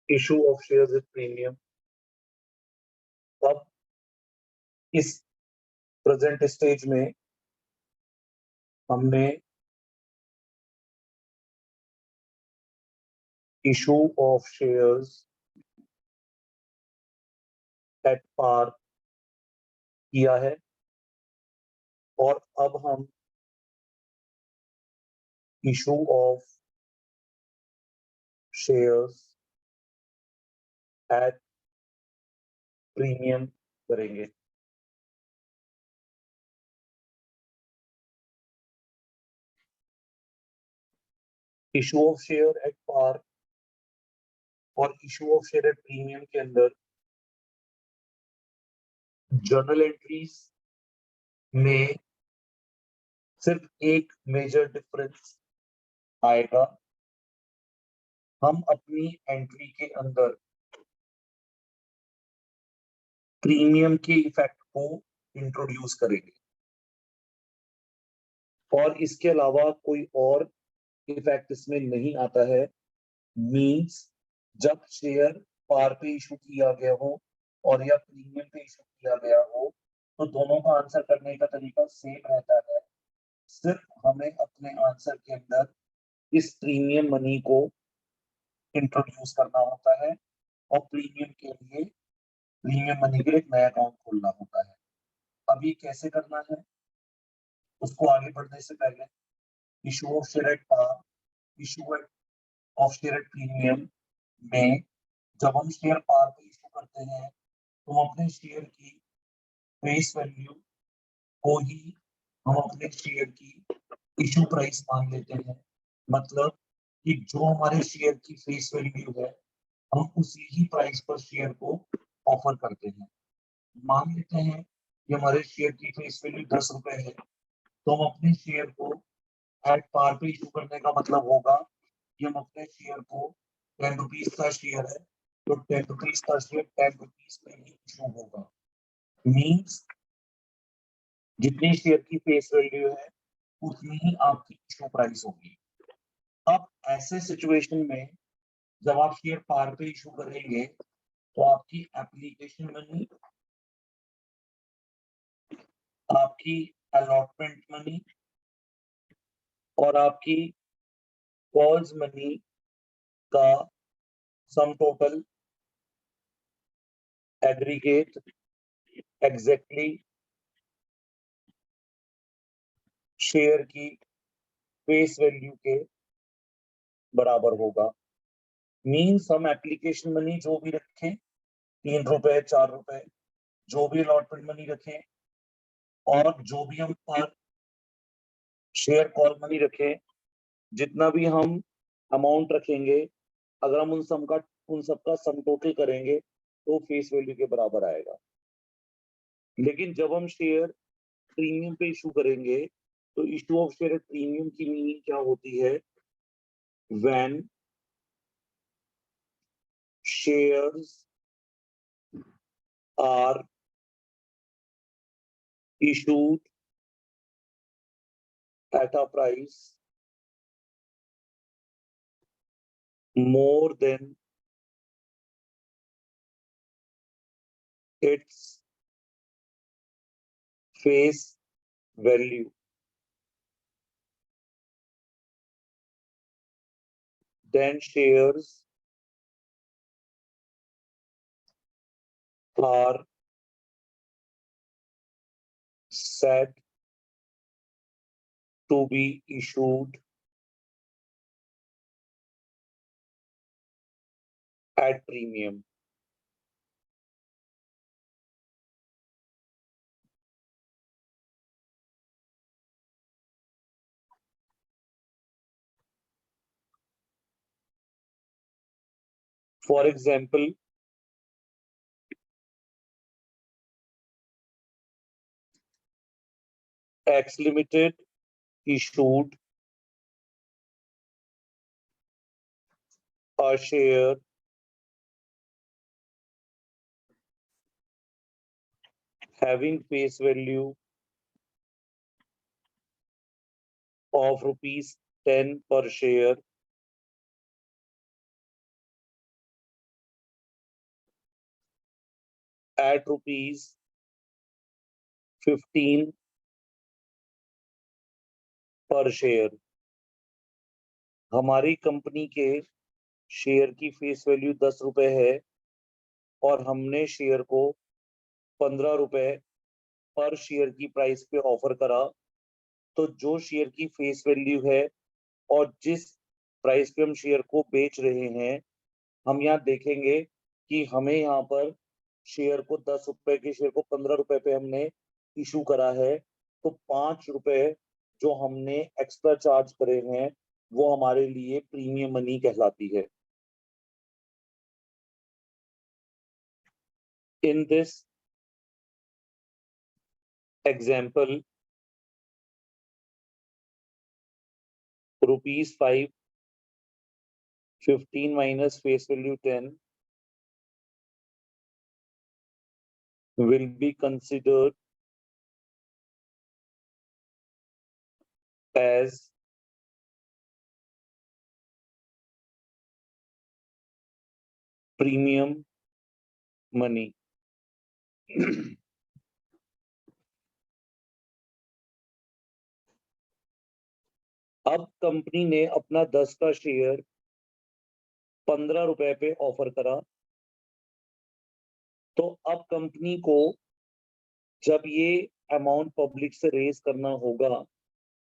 issue of shares at premium। अब इस present stage में हमने issue of shares at par किया है और अब हम issue of shares at premium करेंगे। issue of share at par और issue of share at premium के अंदर जर्नल एंट्रीज में सिर्फ एक मेजर डिफरेंस आएगा। हम अपनी एंट्री के अंदर प्रीमियम के इफेक्ट को इंट्रोड्यूस करेंगे और इसके अलावा कोई और इफेक्ट इसमें नहीं आता है। मींस जब शेयर पार पे इशू किया गया हो और या प्रीमियम पे इशू किया गया हो तो दोनों का आंसर करने का तरीका सेम रहता है। सिर्फ हमें अपने आंसर के अंदर इस प्रीमियम मनी को इंट्रोड्यूस करना होता है और प्रीमियम के लिए प्रीमियम मनी के लिए एक नया अकाउंट खोलना होता है। अब ये कैसे करना है उसको आगे बढ़ने से पहले issue of share at par, issue of share at premium में जब हम शेयर पार पे इशू करते हैं तो हम अपने शेयर की फेस वैल्यू को ही हम अपने शेयर की इशू प्राइस मान लेते हैं। मतलब कि जो हमारे शेयर की फेस वैल्यू है हम उसी ही प्राइस पर शेयर को ऑफर करते हैं। मान लेते हैं कि हमारे शेयर की फेस वैल्यू 10 रुपए है तो हम अपने शेयर को एट पार पे इशू करने का मतलब होगा कि हम अपने शेयर को 10 रुपीज का शेयर है तो 10 रुपीज का शेयर 10 रुपीज पे ही इशू होगा। मीन्स जितनी शेयर की फेस वैल्यू है उतनी ही आपकी इशू प्राइस होगी। अब ऐसे सिचुएशन में जब आप शेयर पार पे इशू करेंगे तो आपकी एप्लीकेशन मनी, आपकी अलॉटमेंट मनी और आपकी कॉल्स मनी का sum total aggregate exactly share की फेस वैल्यू के बराबर होगा। मीन्स हम एप्लीकेशन मनी जो भी रखें 3 रुपए 4 रुपए जो भी अलॉटमेंट मनी रखें और जो भी हम पर शेयर कॉल मनी रखें, जितना भी हम अमाउंट रखेंगे अगर हम उन सबका सम टोटल करेंगे तो फेस वैल्यू के बराबर आएगा। लेकिन जब हम शेयर प्रीमियम पे इशू करेंगे तो इशू ऑफ शेयर प्रीमियम की मीनिंग क्या होती है? When shares are issued at a price more than its face value, then shares are said to be issued at premium। For example, X Limited issued a share having face value of rupees 10 per share at ₹15 पर share. हमारी company के share की face value ₹10 है और हमने share को ₹15 पर share की प्राइस पे ऑफर करा। तो जो शेयर की फेस वैल्यू है और जिस प्राइस पे हम शेयर को बेच रहे हैं, हम यहाँ देखेंगे कि हमें यहाँ पर शेयर को ₹10 के शेयर को ₹15 पे हमने इशू करा है। तो ₹5 जो हमने एक्स्ट्रा चार्ज करे हैं वो हमारे लिए प्रीमियम मनी कहलाती है। In this example ₹5, 15 minus face value 10 will be considered as premium money. अब कंपनी ने अपना 10 का शेयर ₹15 पे ऑफर करा। तो अब कंपनी को जब ये अमाउंट पब्लिक से रेज करना होगा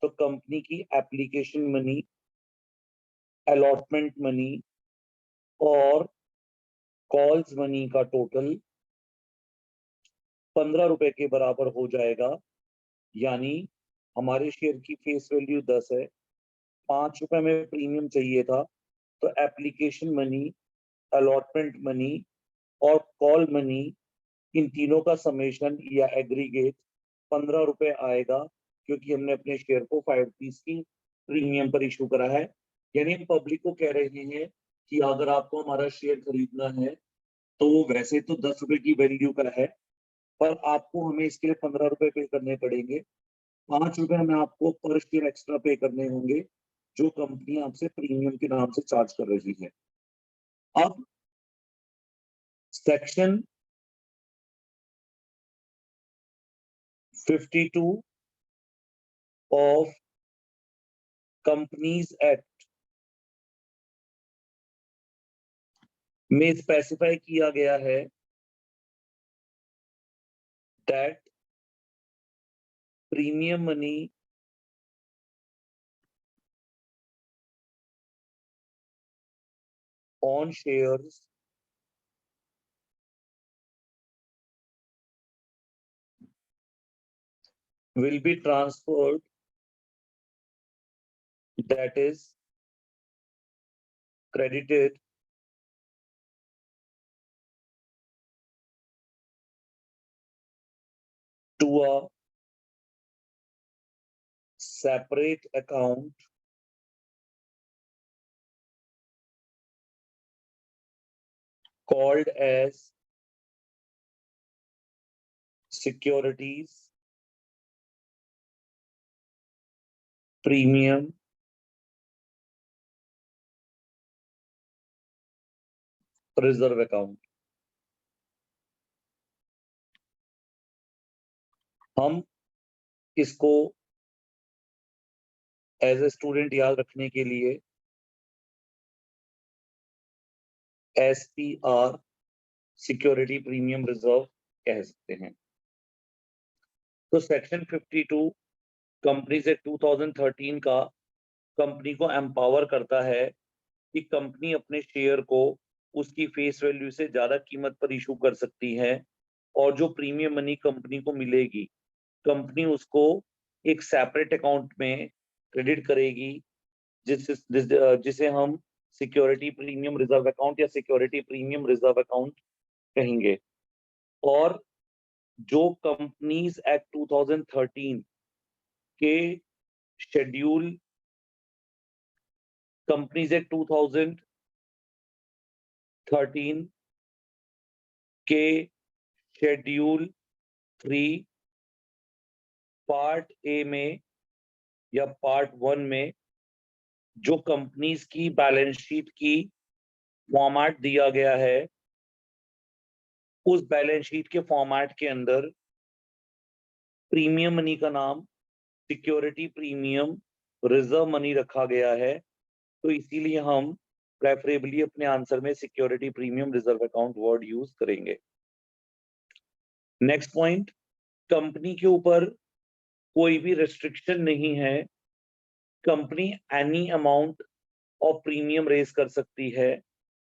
तो कंपनी की एप्लीकेशन मनी, अलॉटमेंट मनी और कॉल्स मनी का टोटल ₹15 के बराबर हो जाएगा। यानी हमारे शेयर की फेस वैल्यू 10 है, ₹5 में प्रीमियम चाहिए था, तो एप्लीकेशन मनी, अलॉटमेंट मनी और कॉल मनी, इन तीनों का समेशन या एग्रीगेट ₹15 आएगा, क्योंकि हमने अपने शेयर को ₹5 की प्रीमियम पर इशू करा है। यानी हम पब्लिक को कह रहे हैं कि अगर आपको हमारा शेयर खरीदना है तो वो वैसे तो ₹10 की वैल्यू का है, पर आपको हमें इसके लिए ₹15 पे करने पड़ेंगे। ₹5 हमें आपको पर शेयर एक्स्ट्रा पे करने होंगे, जो कंपनी आपसे प्रीमियम के नाम से चार्ज कर रही है। अब सेक्शन 52 ऑफ कंपनीज एक्ट में स्पेसिफाई किया गया है that premium money on shares will be transferred, that is credited to a separate account called as securities premium reserve account। हम इसको एज ए स्टूडेंट याद रखने के लिए SPR सिक्योरिटी प्रीमियम रिजर्व कह सकते हैं। तो सेक्शन 52 कंपनीज एक्ट 2013 का कंपनी को एम्पावर करता है कि कंपनी अपने शेयर को उसकी फेस वैल्यू से ज्यादा कीमत पर इशू कर सकती है और जो प्रीमियम मनी कंपनी को मिलेगी कंपनी उसको एक सेपरेट अकाउंट में क्रेडिट करेगी, जिसे हम सिक्योरिटी प्रीमियम रिजर्व अकाउंट या सिक्योरिटी प्रीमियम रिजर्व अकाउंट कहेंगे। और जो कंपनीज एक्ट 2013 के शेड्यूल, कंपनीज एक्ट 2013 के शेड्यूल 3 पार्ट ए में या पार्ट 1 में जो कंपनीज की बैलेंस शीट की फॉर्मेट दिया गया है उस बैलेंस शीट के फॉर्मेट के अंदर प्रीमियम मनी का नाम सिक्योरिटी प्रीमियम रिजर्व मनी रखा गया है, तो इसीलिए हम प्रेफरेबली अपने आंसर में security premium reserve account word use करेंगे। नेक्स्ट पॉइंट, कंपनी के ऊपर कोई भी रेस्ट्रिक्शन नहीं है, company any amount of premium raise कर सकती है।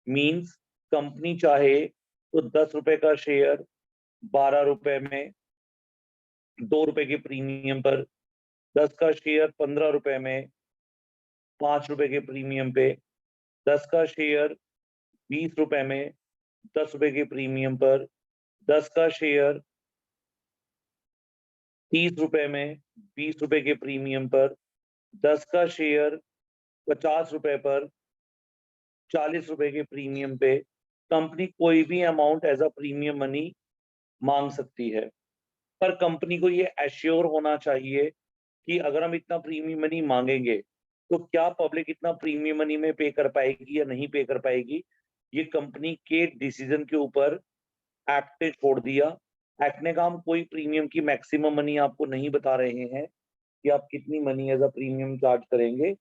मींस कंपनी चाहे तो 10 रुपए का शेयर 12 रुपए में 2 रुपए के प्रीमियम पर, 10 का शेयर 15 रुपए में 5 रुपए के प्रीमियम पे, 10 का शेयर 20 रुपए में 10 रुपए के प्रीमियम पर, 10 का शेयर 30 रुपए में 20 रुपए के प्रीमियम पर, 10 का शेयर 50 रुपए पर 40 रुपए के प्रीमियम पे कंपनी कोई भी amount as a premium money मांग सकती है। पर कंपनी को ये एश्योर होना चाहिए कि अगर हम इतना प्रीमियम मनी मांगेंगे तो क्या पब्लिक इतना प्रीमियम मनी में पे कर पाएगी या नहीं पे कर पाएगी, ये कंपनी के डिसीजन के ऊपर एक्ट ने छोड़ दिया। एक्ट ने कहा हम कोई प्रीमियम की मैक्सिमम मनी आपको नहीं बता रहे हैं कि आप कितनी money as a premium charge करेंगे,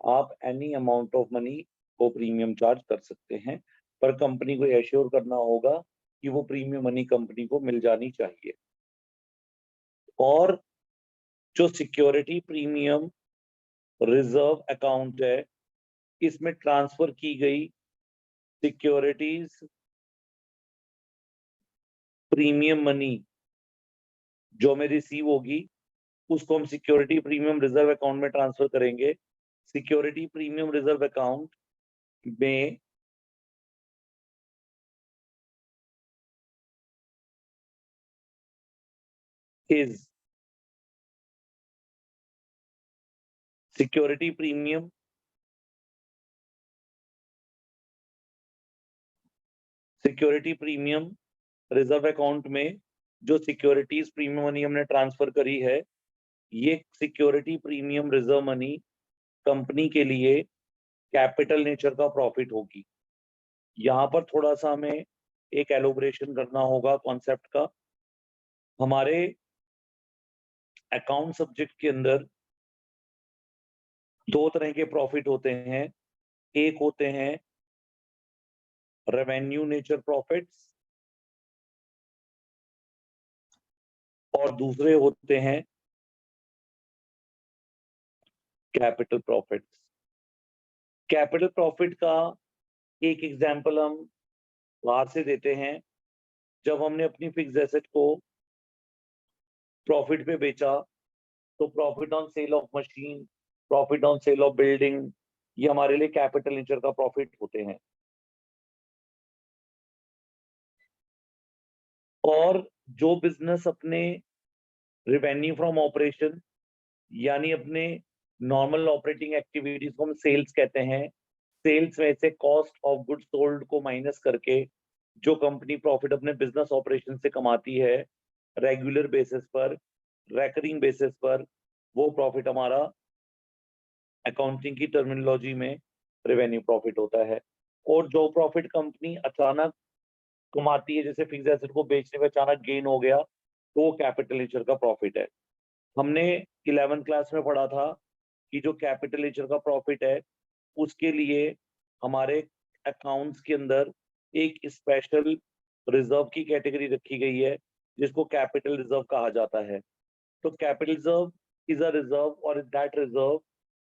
आप एनी अमाउंट ऑफ मनी को प्रीमियम चार्ज कर सकते हैं, पर कंपनी को एश्योर करना होगा कि वो प्रीमियम मनी कंपनी को मिल जानी चाहिए। और जो सिक्योरिटी प्रीमियम रिजर्व अकाउंट है, इसमें ट्रांसफर की गई सिक्योरिटीज प्रीमियम मनी जो हमें रिसीव होगी उसको हम सिक्योरिटी प्रीमियम रिजर्व अकाउंट में ट्रांसफर करेंगे। सिक्योरिटी प्रीमियम रिजर्व अकाउंट में is security premium reserve account में जो सिक्योरिटीज प्रीमियम मनी हमने ट्रांसफर करी है, ये security premium reserve money company के लिए कैपिटल नेचर का प्रॉफिट होगी। यहाँ पर थोड़ा सा हमें एक एलोबरेशन करना होगा कॉन्सेप्ट का। हमारे अकाउंट सब्जेक्ट के अंदर दो तरह के प्रॉफिट होते हैं, एक होते हैं रेवेन्यू नेचर प्रॉफिट्स और दूसरे होते हैं कैपिटल प्रॉफिट्स। कैपिटल प्रॉफिट का एक एग्जांपल हम बाहर से देते हैं, जब हमने अपनी फिक्स एसेट को प्रॉफिट पे बेचा तो profit on sale of machine, profit on sale of building, ये हमारे लिए कैपिटल नेचर का प्रॉफिट होते हैं। और जो बिजनेस अपने रेवेन्यू फ्रॉम ऑपरेशन यानी अपने नॉर्मल ऑपरेटिंग एक्टिविटीज को हम सेल्स कहते हैं, सेल्स में से कॉस्ट ऑफ गुड्स सोल्ड को माइनस करके जो कंपनी प्रॉफिट अपने बिजनेस ऑपरेशन से कमाती है रेगुलर बेसिस पर, रेकरिंग बेसिस पर, वो प्रॉफिट हमारा अकाउंटिंग की टर्मिनोलॉजी में रेवेन्यू प्रॉफिट होता है। और जो प्रॉफिट कंपनी अचानक कमाती है, जैसे फिक्स एसेट को बेचने में अचानक गेन हो गया, तो वो कैपिटल नेचर का प्रॉफिट है। हमने 11th क्लास में पढ़ा था कि जो कैपिटल नेचर का प्रॉफिट है उसके लिए हमारे अकाउंट्स के अंदर एक स्पेशल रिजर्व की कैटेगरी रखी गई है जिसको कैपिटल रिजर्व कहा जाता है। तो capital reserve is a reserve और that reserve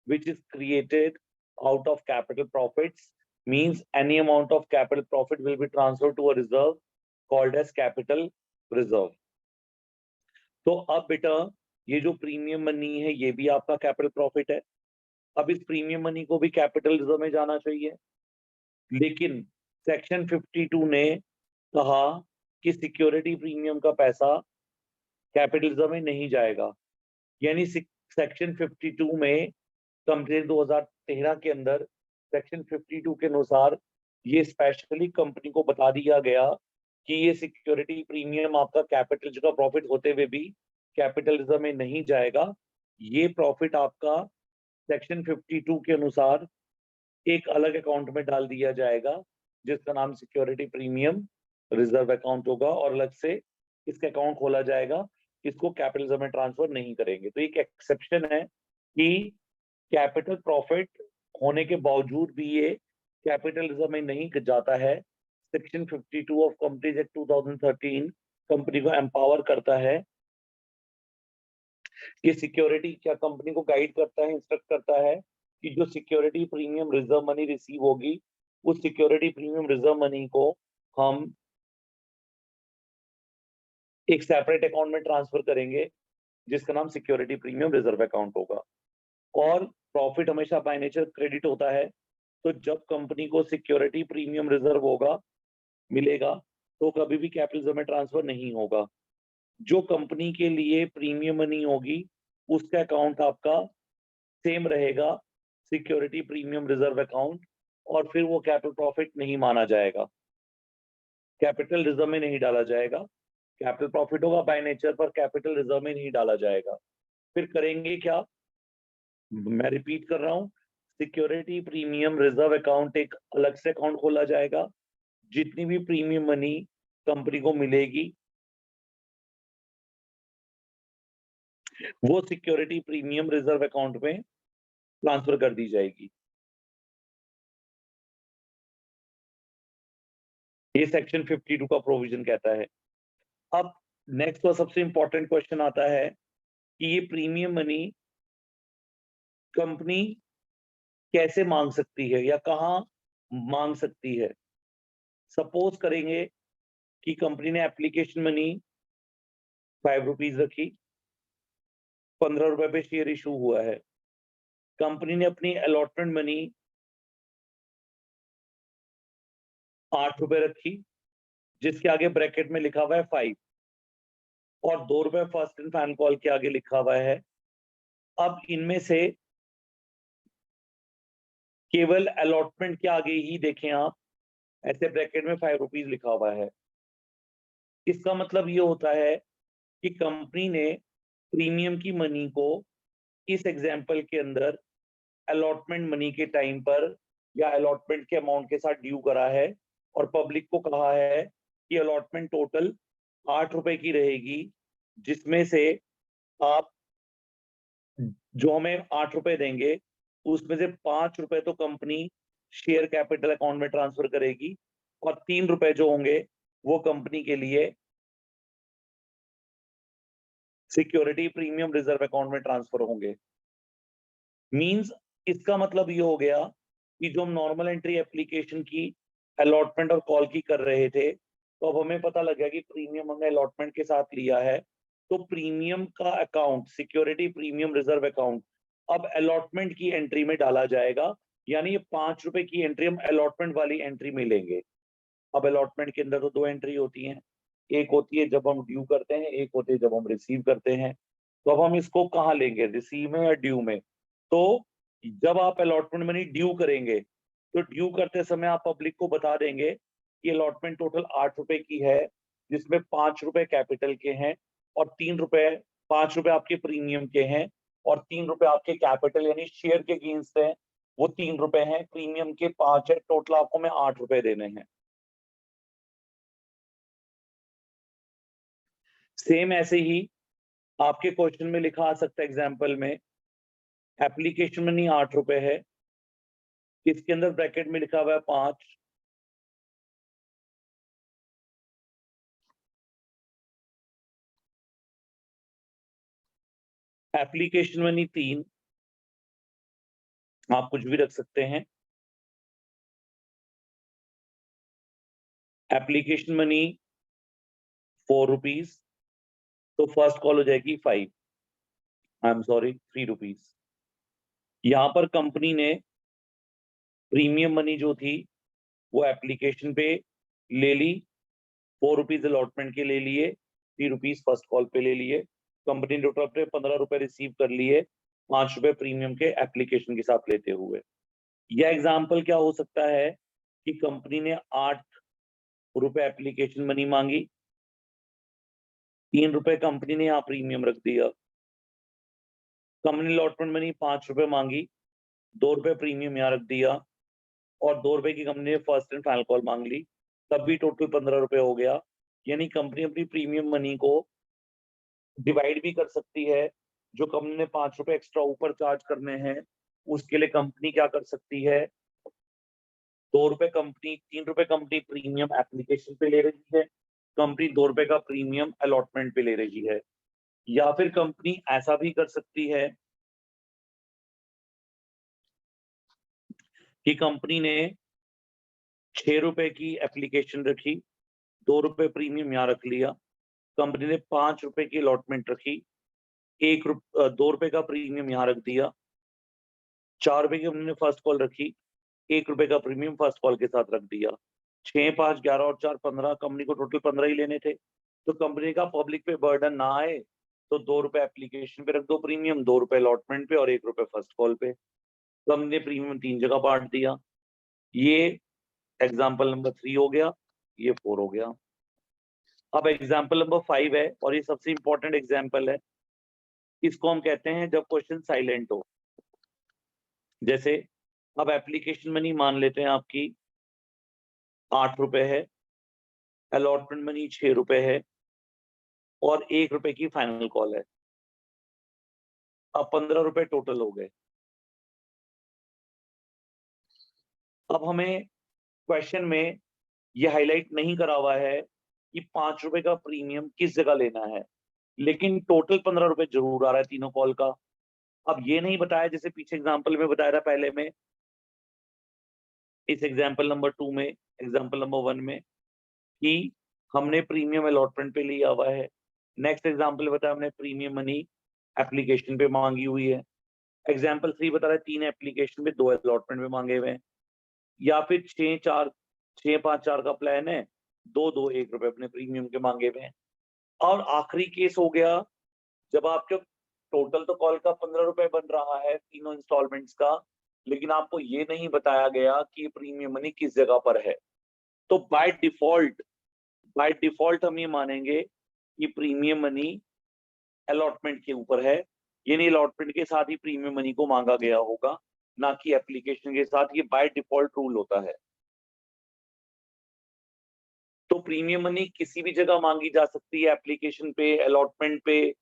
which is created out of capital profits, means any amount of capital profit will be transferred to a reserve called as capital reserve. तो अब बेटा ये जो प्रीमियम मनी है ये भी आपका कैपिटल प्रॉफिट है। अब इस प्रीमियम मनी को भी कैपिटल रिजर्व में जाना चाहिए, लेकिन सेक्शन 52 ने कहा कि सिक्योरिटी प्रीमियम का पैसा कैपिटल रिजर्व में नहीं जाएगा। यानी सेक्शन 52 में कंप्लेंट 2013 के अंदर सेक्शन 52 के अनुसार ये स्पेशली कंपनी को बता दिया गया कि ये सिक्योरिटी प्रीमियम आपका कैपिटल का प्रॉफिट होते हुए भी कैपिटल रिजर्व में नहीं जाएगा। ये प्रॉफिट आपका सेक्शन 52 के अनुसार एक अलग अकाउंट में डाल दिया जाएगा जिसका नाम सिक्योरिटी प्रीमियम रिजर्व अकाउंट होगा और अलग से इसका अकाउंट खोला जाएगा, इसको कैपिटलिज्म में ट्रांसफर नहीं करेंगे। तो एक एक्सेप्शन है कि कैपिटल प्रॉफिट होने के बावजूद भी ये कैपिटलिज्म में नहीं जाता है। Section 52 of companies act 2013 company को एम्पावर करता है कि सिक्योरिटी क्या कंपनी को गाइड करता है, इंस्ट्रक्ट करता है कि जो security premium reserve money receive होगी उस सिक्योरिटी प्रीमियम रिजर्व मनी को हम एक सेपरेट अकाउंट में ट्रांसफर करेंगे जिसका नाम सिक्योरिटी प्रीमियम रिजर्व अकाउंट होगा। और प्रॉफिट हमेशा बाय नेचर क्रेडिट होता है, तो जब कंपनी को सिक्योरिटी प्रीमियम रिजर्व होगा मिलेगा तो कभी भी कैपिटलिज्म में ट्रांसफर नहीं होगा। जो कंपनी के लिए प्रीमियम मनी होगी उसका अकाउंट आपका सेम रहेगा, सिक्योरिटी प्रीमियम रिजर्व अकाउंट, और फिर वो कैपिटल प्रॉफिट नहीं माना जाएगा, कैपिटल रिजर्व में नहीं डाला जाएगा। कैपिटल प्रॉफिट होगा बाय नेचर पर कैपिटल रिजर्व में नहीं डाला जाएगा। फिर करेंगे क्या, मैं रिपीट कर रहा हूं, सिक्योरिटी प्रीमियम रिजर्व अकाउंट एक अलग से अकाउंट खोला जाएगा, जितनी भी प्रीमियम मनी कंपनी को मिलेगी वो सिक्योरिटी प्रीमियम रिजर्व अकाउंट में ट्रांसफर कर दी जाएगी। ये सेक्शन 52 का प्रोविजन कहता है। अब नेक्स्ट और सबसे इंपॉर्टेंट क्वेश्चन आता है कि ये प्रीमियम मनी कंपनी कैसे मांग सकती है या कहाँ मांग सकती है। सपोज करेंगे कि कंपनी ने एप्लीकेशन मनी 5 रुपीज रखी, 15 रुपए पे शेयर इशू हुआ है। कंपनी ने अपनी अलॉटमेंट मनी 8 रुपए रखी जिसके आगे ब्रैकेट में लिखा हुआ है 5, और 2 रुपए फर्स्ट एंड फाइनल कॉल के आगे लिखा हुआ है। अब इनमें से केवल अलॉटमेंट के आगे ही देखें आप, ऐसे ब्रैकेट में 5 रुपीज लिखा हुआ है। इसका मतलब ये होता है कि कंपनी ने प्रीमियम की मनी को इस एग्जाम्पल के अंदर अलॉटमेंट मनी के टाइम पर या अलॉटमेंट के अमाउंट के साथ ड्यू करा है और पब्लिक को कहा है कि अलॉटमेंट टोटल 8 रुपए की रहेगी, जिसमें से आप जो हमें 8 रुपए देंगे उसमें से 5 रुपए तो कंपनी शेयर कैपिटल अकाउंट में ट्रांसफर करेगी और 3 रुपए जो होंगे वो कंपनी के लिए सिक्योरिटी प्रीमियम रिजर्व अकाउंट में ट्रांसफर होंगे। मींस इसका मतलब ये हो गया कि जो हम नॉर्मल एंट्री एप्लीकेशन की अलॉटमेंट और कॉल की कर रहे थे, तो अब हमें पता लग गया कि प्रीमियम हमने अलॉटमेंट के साथ लिया है, तो प्रीमियम का account security premium reserve account अब अलॉटमेंट की एंट्री में डाला जाएगा, यानी ये 5 रुपए की एंट्री हम अलॉटमेंट वाली एंट्री में लेंगे। अब अलॉटमेंट के अंदर तो 2 एंट्री होती हैं, एक होती है जब हम ड्यू करते हैं, एक होती है जब हम रिसीव करते हैं। तो अब हम इसको कहाँ लेंगे, रिसीव में या ड्यू में। तो जब आप अलॉटमेंट मनी ड्यू करेंगे तो ड्यू करते समय आप पब्लिक को बता देंगे कि अलॉटमेंट टोटल 8 रुपए की है, जिसमें 5 रुपए कैपिटल के हैं और 3 रुपए 5 रुपए आपके प्रीमियम के हैं और 3 रुपए आपके कैपिटल यानी शेयर के अगेंस्ट हैं, वो 3 रुपए हैं, प्रीमियम के 5 है, टोटल आपको मैं 8 रुपए देने हैं। सेम ऐसे ही आपके क्वेश्चन में लिखा आ सकता है एग्जाम्पल में, एप्लीकेशन मनी 8 रुपए है, इसके अंदर ब्रैकेट में लिखा हुआ है 5, एप्लीकेशन मनी 3, आप कुछ भी रख सकते हैं, एप्लीकेशन मनी 4 रुपीज, तो फर्स्ट कॉल हो जाएगी 5, आई एम सॉरी 3 रुपीज। यहां पर कंपनी ने प्रीमियम मनी जो थी वो एप्लीकेशन पे ले ली, 4 रुपीज अलॉटमेंट के ले लिए, 3 रुपीज फर्स्ट कॉल पे ले लिए। कंपनी ने टोटल पे 15 रुपए रिसीव कर लिए, 5 रुपए प्रीमियम के एप्लीकेशन के साथ लेते हुए। यह एग्जाम्पल क्या हो सकता है कि कंपनी ने 8 रुपए एप्लीकेशन मनी मांगी, 3 रुपए कंपनी ने यहाँ प्रीमियम रख दिया। कंपनी अलॉटमेंट मनी 5 रुपए मांगी, 2 रुपए प्रीमियम यहाँ रख दिया और 2 रुपए की कंपनी ने फर्स्ट एंड फाइनल कॉल मांग ली। तब भी टोटल 15 रुपए हो गया। यानी कंपनी अपनी प्रीमियम मनी को डिवाइड भी कर सकती है। जो कंपनी ने 5 रुपए एक्स्ट्रा ऊपर चार्ज करने हैं, उसके लिए कंपनी क्या कर सकती है, 2 रुपए कंपनी, 3 रुपए कंपनी प्रीमियम एप्लीकेशन पे ले रही है, कंपनी 2 रुपए का प्रीमियम अलॉटमेंट पे ले रही है। या फिर कंपनी ऐसा भी कर सकती है कि कंपनी ने 6 रुपए की एप्लीकेशन रखी, 2 रुपए प्रीमियम यहाँ रख लिया, कंपनी ने 5 रुपए की अलॉटमेंट रखी, 2 रुपए का प्रीमियम यहाँ रख दिया, 4 रुपए की हमने फर्स्ट कॉल रखी, 1 रुपए का प्रीमियम फर्स्ट कॉल के साथ रख दिया। 6, 5, 11 और 4, 15, कंपनी को टोटल 15 ही लेने थे। तो कंपनी का पब्लिक पे बर्डन ना आए तो 2 रुपए एप्लीकेशन पे रख दो प्रीमियम, 2 रुपए अलॉटमेंट पे और 1 रुपए फर्स्ट कॉल पे। कंपनी ने प्रीमियम 3 जगह बांट दिया। ये एग्जाम्पल नंबर 3 हो गया, ये 4 हो गया। अब एग्जाम्पल नंबर 5 है और ये सबसे इंपॉर्टेंट एग्जाम्पल है। इसको हम कहते हैं जब क्वेश्चन साइलेंट हो। जैसे अब एप्लीकेशन मनी मान लेते हैं आपकी 8 रुपए है, अलॉटमेंट मनी 6 रुपए है और 1 रुपए की फाइनल कॉल है। अब 15 रुपए टोटल हो गए। अब हमें क्वेश्चन में ये हाईलाइट नहीं करा हुआ है कि 5 रुपए का प्रीमियम किस जगह लेना है, लेकिन टोटल 15 रुपए जरूर आ रहा है तीनों कॉल का। अब ये नहीं बताया, जैसे पीछे एग्जाम्पल में बताया था पहले में, इस एग्जाम्पल नंबर 2 में, एग्जाम्पल नंबर 1 में, कि हमने प्रीमियम अलॉटमेंट पे लिया हुआ है। नेक्स्ट एग्जाम्पल बताया हमने प्रीमियम मनी एप्लीकेशन पे मांगी हुई है। एग्जाम्पल 3 बता रहा है 3 एप्लीकेशन पे 2 अलॉटमेंट पे मांगे हुए हैं। या फिर 6, 5, 4 का प्लान है, 2, 2, 1 रुपए अपने प्रीमियम के मांगे हुए हैं। और आखिरी केस हो गया जब आपके टोटल तो कॉल का 15 रुपए बन रहा है तीनों इंस्टॉलमेंट्स का, लेकिन आपको ये नहीं बताया गया कि प्रीमियम मनी किस जगह पर है। तो बाय डिफॉल्ट हम ये मानेंगे कि प्रीमियम मनी अलॉटमेंट के ऊपर है, यानी अलॉटमेंट के साथ ही प्रीमियम मनी को मांगा गया होगा, ना कि एप्लीकेशन के साथ। ये बाय डिफॉल्ट रूल होता है। तो प्रीमियम मनी किसी भी जगह मांगी जा सकती है, एप्लीकेशन पे, अलॉटमेंट पे,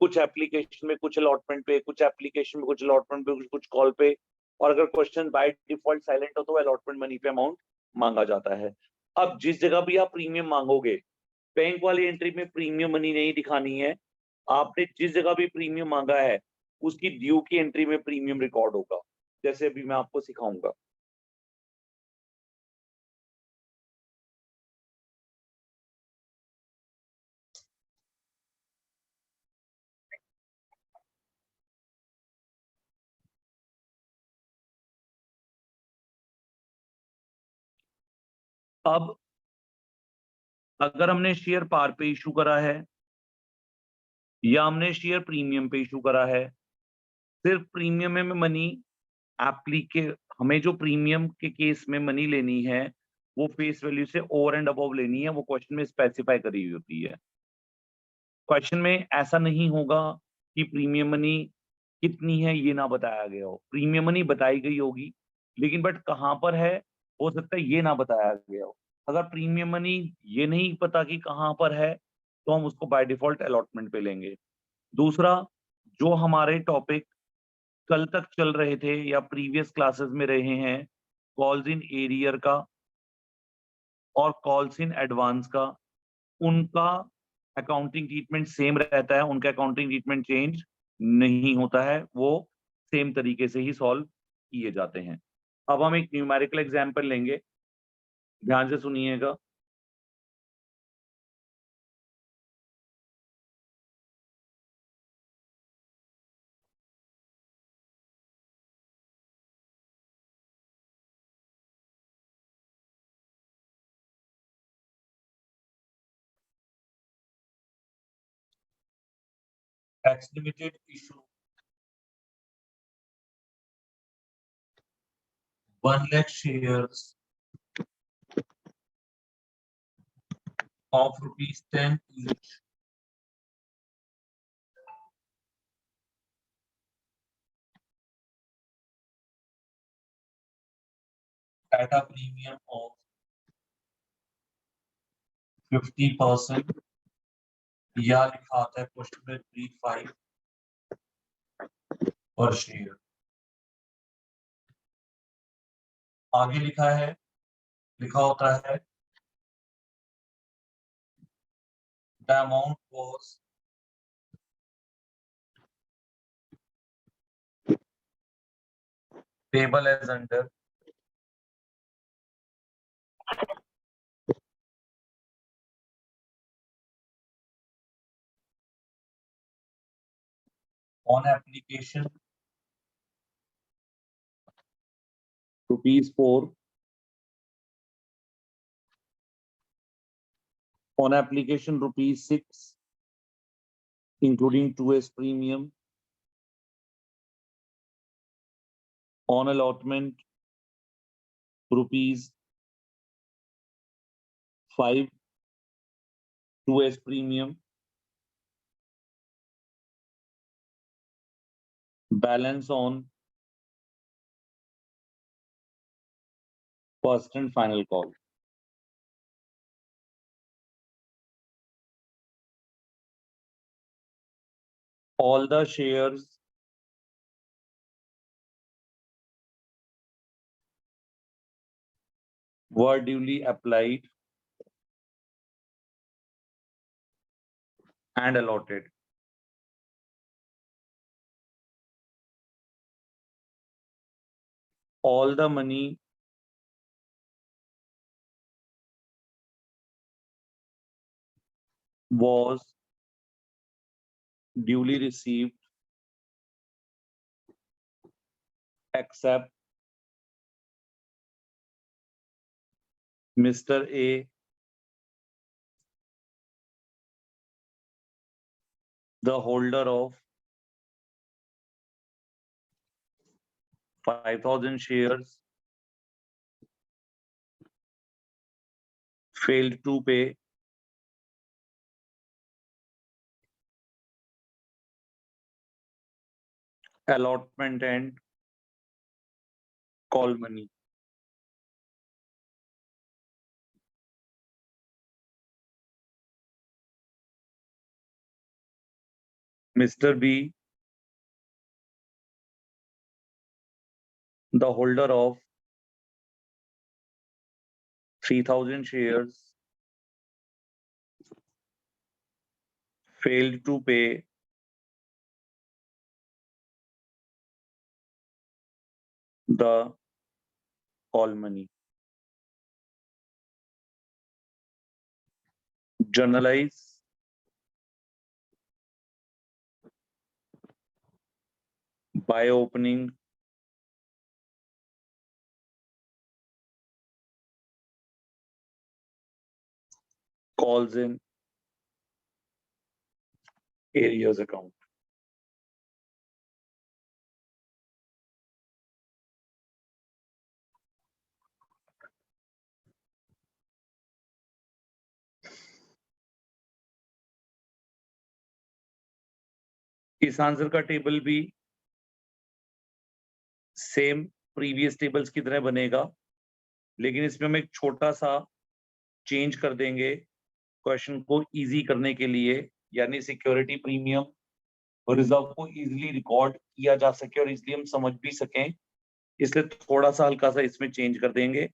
कुछ एप्लीकेशन में, कुछ अलॉटमेंट पे, कुछ एप्लीकेशन में, कुछ अलॉटमेंट पे, कुछ कॉल पे। और अगर क्वेश्चन बाय डिफॉल्ट साइलेंट हो तो अलॉटमेंट मनी पे अमाउंट मांगा जाता है। अब जिस जगह भी आप प्रीमियम मांगोगे, बैंक वाली एंट्री में प्रीमियम मनी नहीं दिखानी है। आपने जिस जगह भी प्रीमियम मांगा है उसकी ड्यू की एंट्री में प्रीमियम रिकॉर्ड होगा, जैसे अभी मैं आपको सिखाऊंगा। अब अगर हमने शेयर पार पे इशू करा है या हमने शेयर प्रीमियम पे इशू करा है, सिर्फ प्रीमियम में मनी एप्लीके हमें जो प्रीमियम के केस में मनी लेनी है वो फेस वैल्यू से ओवर एंड अबव लेनी है, वो क्वेश्चन में स्पेसिफाई करी हुई होती है। क्वेश्चन में ऐसा नहीं होगा कि प्रीमियम मनी कितनी है ये ना बताया गया हो। प्रीमियम मनी बताई गई होगी, लेकिन बट कहाँ पर है हो सकता है ये ना बताया गया हो। अगर प्रीमियम मनी ये नहीं पता कि कहाँ पर है तो हम उसको बाय डिफॉल्ट अलॉटमेंट पे लेंगे। दूसरा, जो हमारे टॉपिक कल तक चल रहे थे या प्रीवियस क्लासेस में रहे हैं, कॉल्स इन एरियर का और कॉल्स इन एडवांस का, उनका अकाउंटिंग ट्रीटमेंट सेम रहता है, उनका अकाउंटिंग ट्रीटमेंट चेंज नहीं होता है, वो सेम तरीके से ही सॉल्व किए जाते हैं। अब हम एक न्यूमेरिकल एग्जांपल लेंगे, ध्यान से सुनिएगा। X Limited issue 1 lakh shares of ₹10 each at a premium of 50% या लिखा आता है क्वेश्चन में 35 पर शेयर। आगे लिखा होता है the amount was payable as under on application ₹4, on application ₹6, including 2S premium, on allotment ₹5, 2S premium, balance on first and final call. All the shares were duly applied and allotted. All the money was duly received except Mr. A, the holder of 5,000 shares, failed to pay allotment and call money. Mr. B, the holder of 3,000 shares, failed to pay the call money. Journalize by opening calls in areas account. इस answer का table भी same previous tables की तरह बनेगा, लेकिन इसमें हम एक छोटा सा चेंज कर देंगे क्वेश्चन को इजी करने के लिए, यानी सिक्योरिटी प्रीमियम और रिजर्व को इजीली रिकॉर्ड किया जा सके और इजीली हम समझ भी सकें, इसलिए थोड़ा सा हल्का सा इसमें चेंज कर देंगे।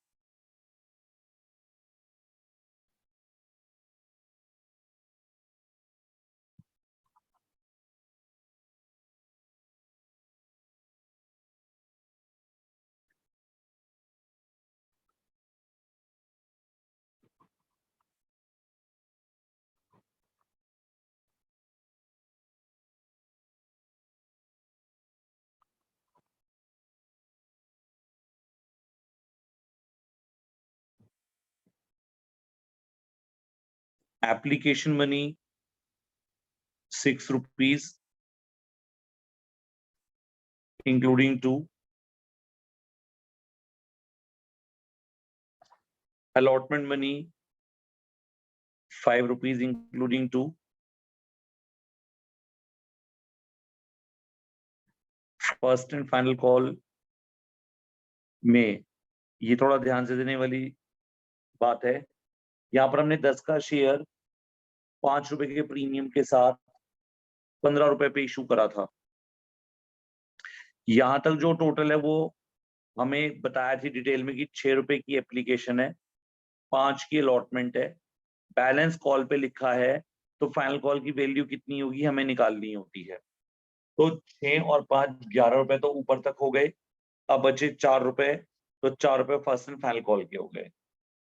Application money ₹6, including 2. Allotment money ₹5, including 2. First and final call में ये थोड़ा ध्यान से देने वाली बात है यहाँ पर हमने 10 का शेयर 5 रुपए के प्रीमियम के साथ 15 रुपए पे इशू करा था। यहां तक जो टोटल है वो हमें बताया थी डिटेल में कि 6 रुपए की एप्लीकेशन है, 5 की अलॉटमेंट है, बैलेंस कॉल पे लिखा है, तो फाइनल कॉल की वैल्यू कितनी होगी हमें निकालनी होती है। तो 6 और 5 11 रुपए तो ऊपर तक हो गए, अब बचे 4 रुपए, तो 4 रुपए फर्स्ट एंड फाइनल कॉल के हो गए।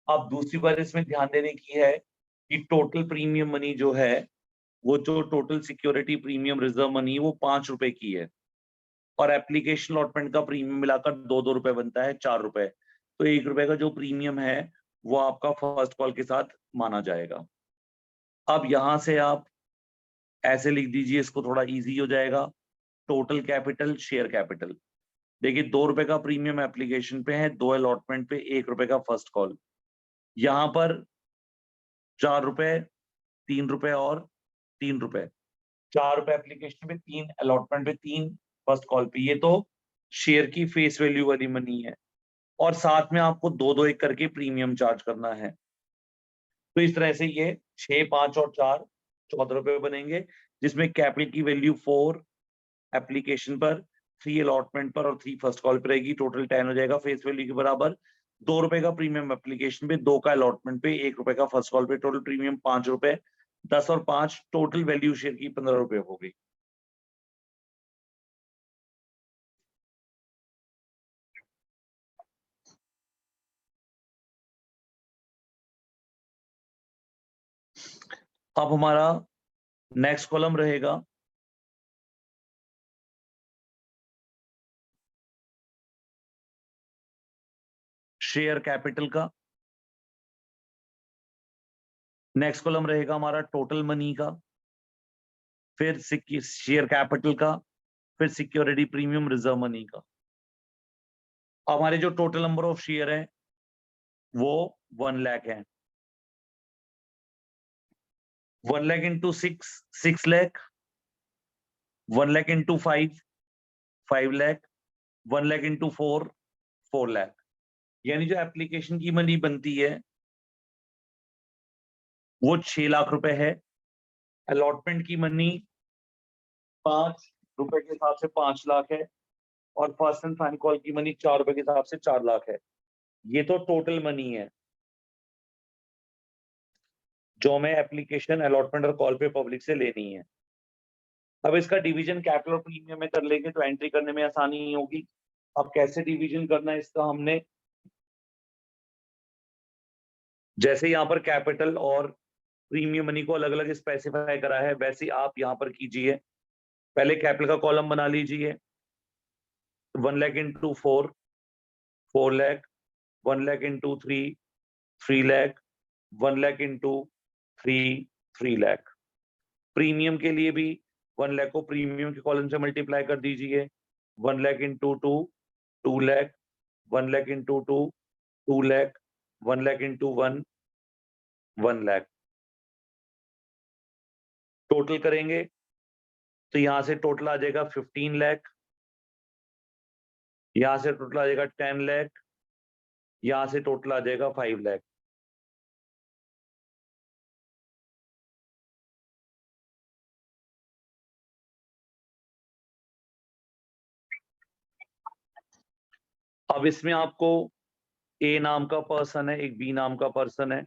अब दूसरी बात इसमें ध्यान देने की है कि टोटल प्रीमियम मनी जो है, वो जो total security premium reserve money वो 5 रुपए की है, और एप्लीकेशन अलॉटमेंट का प्रीमियम मिलाकर 2-2 रुपए बनता है 4 रुपए। तो 1 रुपए का जो प्रीमियम है वो आपका फर्स्ट कॉल के साथ माना जाएगा। अब यहां से आप ऐसे लिख दीजिए, इसको थोड़ा इजी हो जाएगा। टोटल कैपिटल शेयर कैपिटल, देखिए 2 रुपए का प्रीमियम एप्लीकेशन पे है, 2 अलॉटमेंट पे, 1 रुपए का फर्स्ट कॉल। यहाँ पर 4 रुपए, 3 रुपए और 3 रुपए, 4 रुपए एप्लीकेशन पे, 3 अलॉटमेंट पे, 3 फर्स्ट कॉल पे। ये तो शेयर की फेस वैल्यू वाली मनी है, और साथ में आपको 2-2 एक करके प्रीमियम चार्ज करना है। तो इस तरह से ये 6, 5 और 4 14 रुपए बनेंगे, जिसमें कैपिटल की वैल्यू 4 एप्लीकेशन पर, 3 अलॉटमेंट पर और 3 फर्स्ट कॉल पर रहेगी। टोटल 10 हो जाएगा फेस वैल्यू के बराबर। 2 रुपए का प्रीमियम एप्लीकेशन पे, 2 का अलॉटमेंट पे, 1 रुपए का फर्स्ट कॉल पे, टोटल प्रीमियम 5 रुपए, 10 और 5 टोटल वैल्यू शेयर की 15 रुपए हो गई। अब हमारा नेक्स्ट कॉलम रहेगा शेयर कैपिटल का, नेक्स्ट कॉलम रहेगा हमारा टोटल मनी का, फिर शेयर कैपिटल का, फिर सिक्योरिटी प्रीमियम रिजर्व मनी का। हमारे जो टोटल नंबर ऑफ शेयर है वो 1 लाख है। 1 lakh into 6 6 lakh, 1 lakh into 5 5 lakh, 1 lakh into 4 4 lakh. यानी जो एप्लीकेशन की मनी बनती है वो 6 लाख रुपए है। अलॉटमेंट की मनी 5 रुपए के हिसाब से 5 लाख है, और फर्स्ट एंड फाइनल कॉल की मनी 4 रुपए के हिसाब से 4 लाख है। ये तो टोटल मनी है जो हमें एप्लीकेशन अलॉटमेंट और कॉल पे पब्लिक से लेनी है। अब इसका डिवीजन कैपिटल और प्रीमियम में कर लेंगे तो एंट्री करने में आसानी होगी। अब कैसे डिवीजन करना है इसका, हमने जैसे यहाँ पर कैपिटल और प्रीमियम मनी को अलग अलग स्पेसिफाई करा है, वैसे आप यहाँ पर कीजिए। पहले कैपिटल का कॉलम बना लीजिए, 1 lakh into 4 4 lakh, 1 lakh into 3 3 lakh, 1 lakh into 3 3 lakh. Premium के लिए भी 1 लाख को प्रीमियम के कॉलम से मल्टीप्लाई कर दीजिए, 1 lakh into 2 2 lakh, 1 lakh into 2 2 lakh, 1 lakh into 1 1 lakh. Total करेंगे तो यहां से टोटल आ जाएगा 15 लाख, यहां से टोटल आ जाएगा 10 लाख, यहां से टोटल आ जाएगा 5 लाख। अब इसमें आपको ए नाम का पर्सन है, एक बी नाम का पर्सन है,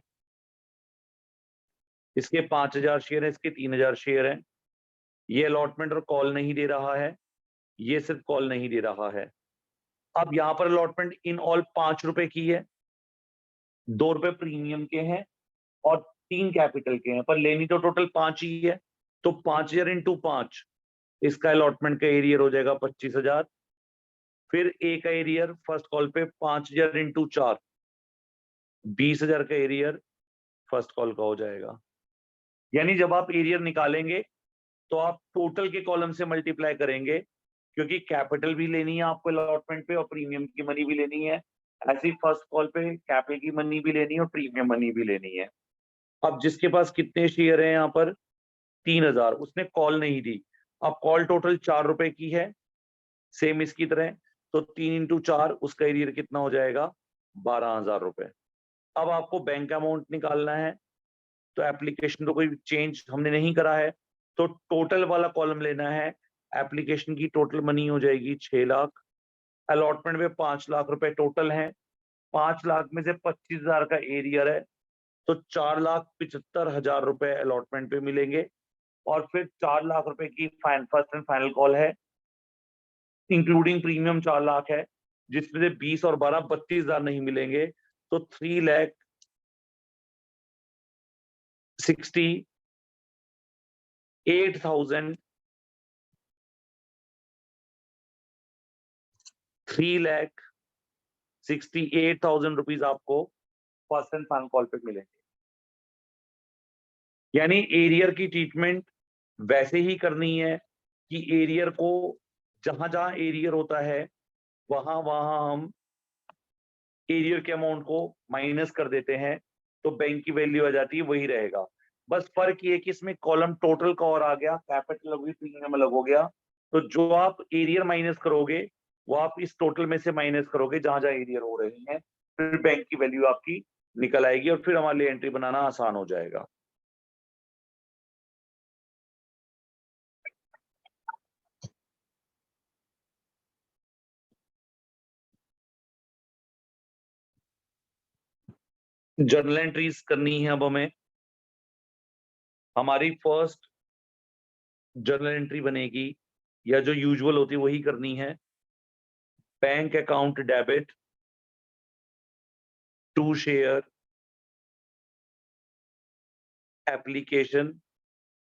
इसके 5,000 शेयर है, इसके 3,000 शेयर है। ये अलॉटमेंट और कॉल नहीं दे रहा है, ये सिर्फ कॉल नहीं दे रहा है। अब यहां पर अलॉटमेंट इन ऑल 5 रुपए की है, 2 रुपए प्रीमियम के हैं और 3 कैपिटल के हैं, पर लेनी तो टोटल 5 ही है। तो 5,000 इंटू 5, इसका अलॉटमेंट का एरियर हो जाएगा 25,000। फिर ए का एरियर फर्स्ट कॉल पे 5,000 इंटू 4, 20,000 का एरियर फर्स्ट कॉल का हो जाएगा। यानी जब आप एरियर निकालेंगे तो आप टोटल के कॉलम से मल्टीप्लाई करेंगे, क्योंकि कैपिटल भी लेनी है आपको अलॉटमेंट पे और प्रीमियम की मनी भी लेनी है। ऐसी फर्स्ट कॉल पे कैपिटल की मनी भी लेनी है और प्रीमियम मनी भी लेनी है। अब जिसके पास कितने शेयर है यहाँ पर 3,000, उसने कॉल नहीं दी। अब कॉल टोटल 4 रुपए की है, सेम इसकी तरह, तो 3 इंटू 4 उसका एरियर कितना हो जाएगा 12,000 रुपए। अब आपको बैंक अमाउंट निकालना है, तो एप्लीकेशन तो कोई चेंज हमने नहीं करा है, तो टोटल वाला कॉलम लेना है। एप्लीकेशन की टोटल मनी हो जाएगी 6 लाख, अलॉटमेंट में 5 लाख रुपए टोटल है, 5 लाख में से 25,000 का एरियर है, तो 4,75,000 रुपए अलॉटमेंट पे मिलेंगे। और फिर 4 लाख रुपए की फर्स्ट एंड फाइनल कॉल है, इंक्लूडिंग प्रीमियम 4 लाख है, जिसमें से 20 और 12 32,000 नहीं मिलेंगे, तो 3,68,000 3,68,000 रुपीज आपको फर्स्ट एंड फाइनल कॉल पे मिलेंगे। यानी एरियर की ट्रीटमेंट वैसे ही करनी है कि एरियर को जहां जहां एरियर होता है वहां वहां हम एरियर के अमाउंट को माइनस कर देते हैं, तो बैंक की वैल्यू आ जाती है, वही रहेगा। बस फर्क ये है कि इसमें कॉलम टोटल का और आ गया, कैपिटल अलग हुई, प्रीमियम अलग हो गया। तो जो आप एरियर माइनस करोगे वो आप इस टोटल में से माइनस करोगे जहां जहां एरियर हो रही है, फिर बैंक की वैल्यू आपकी निकल आएगी और फिर हमारे लिए एंट्री बनाना आसान हो जाएगा। जर्नल एंट्रीज करनी है अब हमें। हमारी फर्स्ट जर्नल एंट्री बनेगी या जो यूजुअल होती है वही करनी है। Bank account debit to share application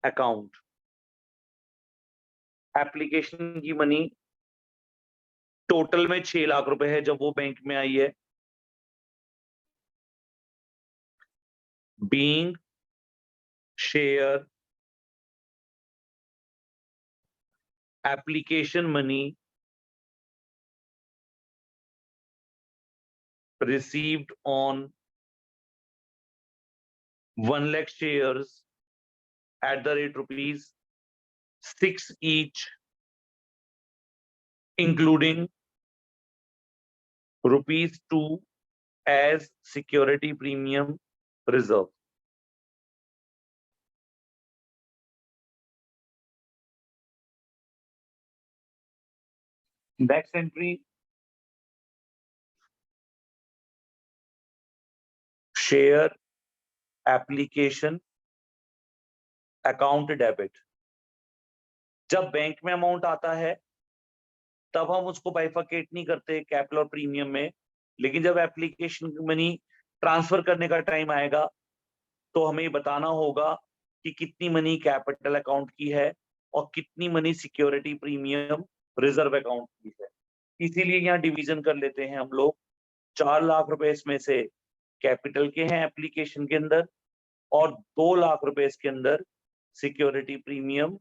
account. Application की मनी टोटल में 6 लाख रुपए है जब वो बैंक में आई है। Being share application money received on 1 lakh shares at the rate rupees 6 each, including rupees 2 as security premium reserve. Next entry, share application account debit। जब bank में अमाउंट आता है तब हम उसको बाइफरकेट नहीं करते कैपिटल और प्रीमियम में, लेकिन जब एप्लीकेशन मनी ट्रांसफर करने का टाइम आएगा तो हमें बताना होगा कि कितनी मनी कैपिटल अकाउंट की है और कितनी money security premium reserve account की है। इसीलिए यहाँ डिवीजन कर लेते हैं हम लोग। 4 लाख रुपए इसमें से कैपिटल के हैं एप्लीकेशन के अंदर और 2 लाख रुपए इसके अंदर सिक्योरिटी प्रीमियम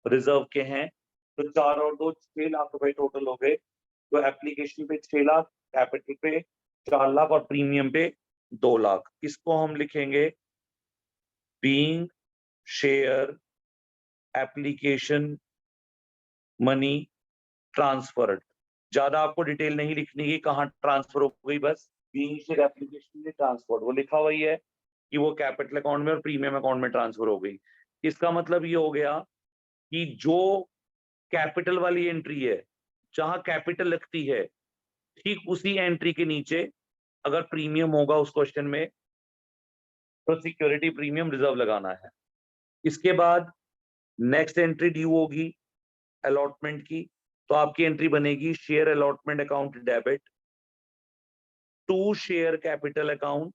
रिजर्व के हैं। तो 4 और 2 6 लाख रुपए टोटल हो गए। तो एप्लीकेशन पे 6 लाख, कैपिटल पे 4 लाख और प्रीमियम पे 2 लाख। इसको हम लिखेंगे being share application money transferred. ज्यादा आपको डिटेल नहीं लिखनी है कहाँ ट्रांसफर हो गई, बस बीइंग शेयर एप्लीकेशन में ट्रांसफर्ड वो लिखा हुआ ही है कि वो कैपिटल अकाउंट में और प्रीमियम अकाउंट में ट्रांसफर हो गई। इसका मतलब ये हो गया कि जो कैपिटल वाली एंट्री है जहां कैपिटल लगती है ठीक उसी एंट्री के नीचे अगर प्रीमियम होगा उस क्वेश्चन में तो सिक्योरिटी प्रीमियम रिजर्व लगाना है। इसके बाद नेक्स्ट एंट्री ड्यू होगी अलॉटमेंट की, तो आपकी एंट्री बनेगी share allotment account debit to share capital account.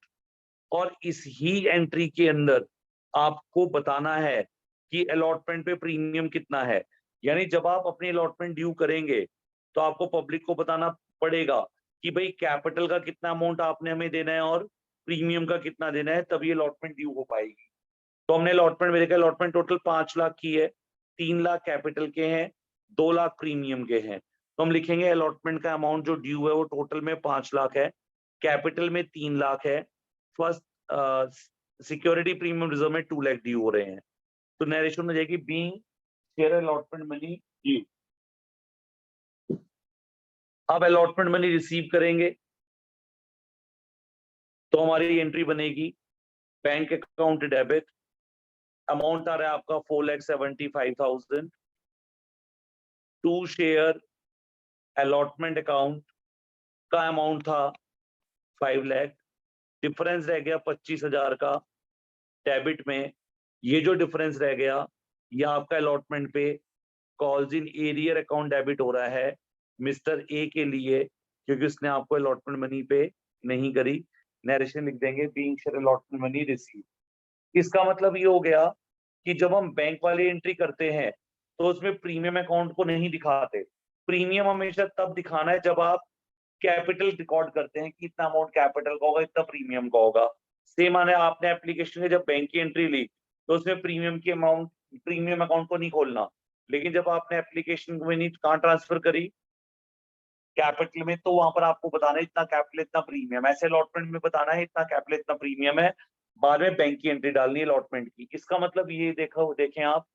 और इस ही एंट्री के अंदर आपको बताना है कि अलॉटमेंट पे प्रीमियम कितना है। यानी जब आप अपनी अलॉटमेंट ड्यू करेंगे तो आपको पब्लिक को बताना पड़ेगा कि भाई कैपिटल का कितना अमाउंट आपने हमें देना है और प्रीमियम का कितना देना है, तब ये अलॉटमेंट ड्यू हो पाएगी। तो हमने अलॉटमेंट में देखा अलॉटमेंट टोटल 5 लाख की है, 3 लाख कैपिटल के हैं, 2 लाख प्रीमियम के हैं। तो हम लिखेंगे अलॉटमेंट का अमाउंट जो ड्यू है वो टोटल में 5 लाख है, कैपिटल में 3 लाख है, फर्स्ट सिक्योरिटी प्रीमियम रिजर्व में 2 लाख ड्यू हो रहे हैं। तो नरेशन में जाएगी being share allotment money due. अब अलॉटमेंट मनी रिसीव करेंगे तो हमारी एंट्री बनेगी बैंक अकाउंट डेबिट, अमाउंट आ रहा है आपका 4,75,000, टू शेयर अलॉटमेंट अकाउंट का अमाउंट था 5 लाख, डिफरेंस रह गया 25,000 का डेबिट में। ये जो डिफरेंस रह गया ये आपका अलॉटमेंट पे calls in arrear account debit हो रहा है मिस्टर ए के लिए, क्योंकि उसने आपको अलॉटमेंट मनी पे नहीं करी। नरेशन लिख देंगे being share allotment money receive. इसका मतलब ये हो गया कि जब हम बैंक वाली एंट्री करते हैं तो उसमें प्रीमियम अकाउंट को नहीं दिखाते। प्रीमियम हमेशा तब दिखाना है जब आप कैपिटल रिकॉर्ड करते हैं कि इतना अमाउंट कैपिटल का होगा, इतना प्रीमियम का होगा। सेम आने आपने एप्लीकेशन में जब बैंक की एंट्री ली तो उसमें प्रीमियम की अमाउंट, प्रीमियम अकाउंट को नहीं खोलना, लेकिन जब आपने एप्लीकेशन में नहीं कहाँ ट्रांसफर करी कैपिटल में, तो वहां पर आपको बताना है इतना कैपिटल इतना प्रीमियम। ऐसे अलॉटमेंट में बताना है इतना कैपिटल इतना प्रीमियम है, बाद में बैंक की एंट्री डालनी है अलॉटमेंट की। इसका मतलब ये देखें आप,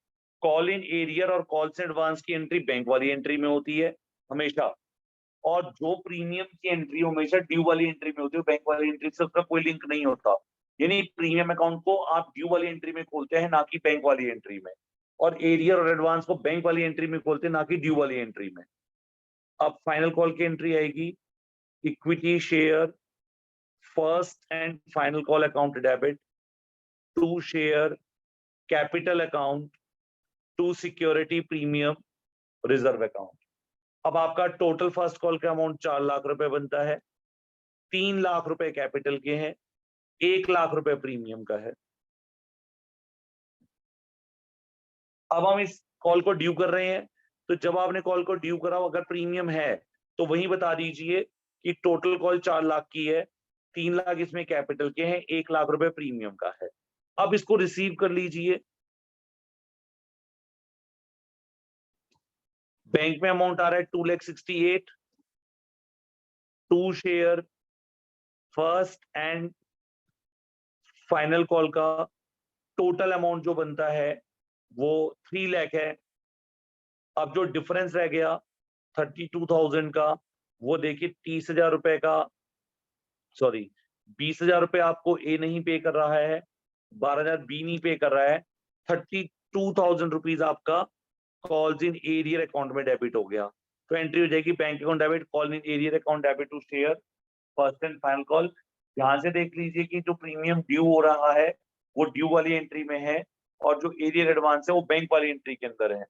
कॉल इन एरियर और कॉल्स इन एडवांस की एंट्री बैंक वाली एंट्री में होती है हमेशा, और जो प्रीमियम की एंट्री हमेशा ड्यू वाली एंट्री में होती है, बैंक वाली एंट्री से उसका कोई लिंक नहीं होता। यानी प्रीमियम अकाउंट को आप ड्यू वाली एंट्री में खोलते हैं ना कि बैंक वाली एंट्री में, और एरियर और एडवांस को बैंक वाली एंट्री में खोलते हैं ना कि ड्यू वाली एंट्री में। अब फाइनल कॉल की एंट्री आएगी equity share first and final call account debit, to share capital account, to security premium reserve account. अब आपका टोटल फर्स्ट कॉल का अमाउंट 4 लाख रुपए बनता है, 3 लाख रुपए कैपिटल के हैं, 1 लाख रुपए प्रीमियम का है। अब हम इस कॉल को ड्यू कर रहे हैं, तो जब आपने कॉल को ड्यू करा अगर प्रीमियम है तो वही बता दीजिए कि टोटल कॉल 4 लाख की है, 3 लाख इसमें कैपिटल के हैं, 1 लाख रुपए प्रीमियम का है। अब इसको रिसीव कर लीजिए। बैंक में अमाउंट आ रहा है 2,68,000, to share first and final call का टोटल अमाउंट जो बनता है वो 3 लाख है। अब जो डिफरेंस रह गया 32,000 का, वो देखिए 30,000 रुपए का, सॉरी 20,000 रुपए आपको ए नहीं पे कर रहा है, 12,000 बी नहीं पे कर रहा है, 32,000 रुपीज आपका कॉल्स इन एरियर अकाउंट में डेबिट हो गया। तो एंट्री हो जाएगी bank account debit, call in arrear account debit to share first and final call. ध्यान से देख लीजिए कि जो प्रीमियम ड्यू हो रहा है वो ड्यू वाली एंट्री में है, और जो एरियर एडवांस है वो बैंक वाली एंट्री के अंदर है।